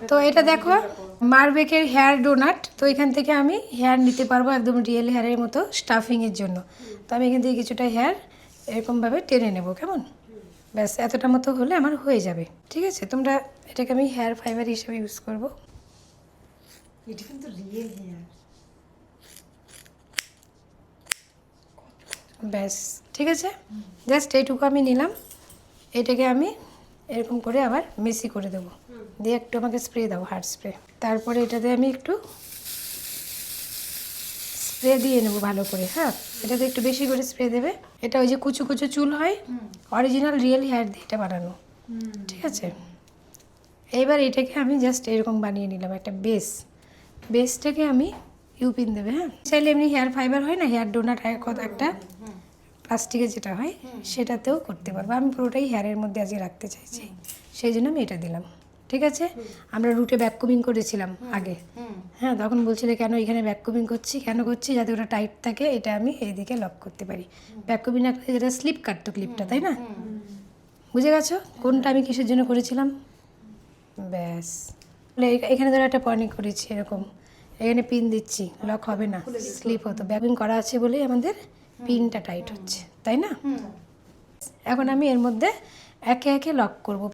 তো এটা দেখো মারবেকের হেয়ার ডোনাট। তো এখান থেকে আমি হেয়ার নিতে পারবো একদম রিয়েল হেয়ারের মতো স্টাফিংয়ের জন্য। তো আমি এখান থেকে কিছুটা হেয়ার এরকমভাবে টেনে নেব, কেমন? ব্যাস এতটা মতো হলে আমার হয়ে যাবে। ঠিক আছে, তোমরা এটাকে আমি হেয়ার ফাইবার হিসেবে ইউজ করব। এটা কিন্তু রিয়েল হেয়ার। ব্যাস ঠিক আছে, জাস্ট এইটুকু আমি নিলাম। এটাকে আমি এরকম করে আবার মেসি করে দেবো, দিয়ে একটু আমাকে স্প্রে দাও, হার্ড স্প্রে। তারপরে এটাতে আমি একটু স্প্রে দিয়ে নেবো ভালো করে। হ্যাঁ, এটাতে একটু বেশি করে স্প্রে দেবে। এটা ওই যে কুচু কুচু চুল হয়, অরিজিনাল রিয়েল হেয়ার দিয়ে এটা বানানো। ঠিক আছে, এইবার এটাকে আমি জাস্ট এরকম বানিয়ে নিলাম একটা বেসটাকে আমি ইউপিন দেবে। হ্যাঁ, চাইলে এমনি হেয়ার ফাইবার হয় না, হেয়ার ডোনাট একটা প্লাস্টিকের যেটা হয় সেটাতেও করতে পারবো। আমি পুরোটাই হেয়ারের মধ্যে আজকে রাখতে চাইছি, সেই জন্য আমি এটা দিলাম। ঠিক আছে, আমরা রুটে ব্যাককুমিং করেছিলাম আগে। হ্যাঁ, তখন বলছিলে কেন এখানে ব্যাককুমিং করছি, কেন করছি? যাতে ওটা টাইট থাকে, এটা আমি এইদিকে লক করতে পারি। ব্যাককুমিং না করলে যেটা স্লিপ কাটতো ক্লিপটা, তাই না? বুঝে গেছো কোনটা আমি কিসের জন্য করেছিলাম? ব্যাস, এখানে ধরো একটা পয়েন্ট করেছি এরকম, এখানে পিন দিচ্ছি, লক হবে না, স্লিপ হতো। ব্যাককুমিং করা আছে বলেই আমাদের পিনটা টাইট হচ্ছে, তাই না? এখন আমি এর মধ্যে একে একে লক করব।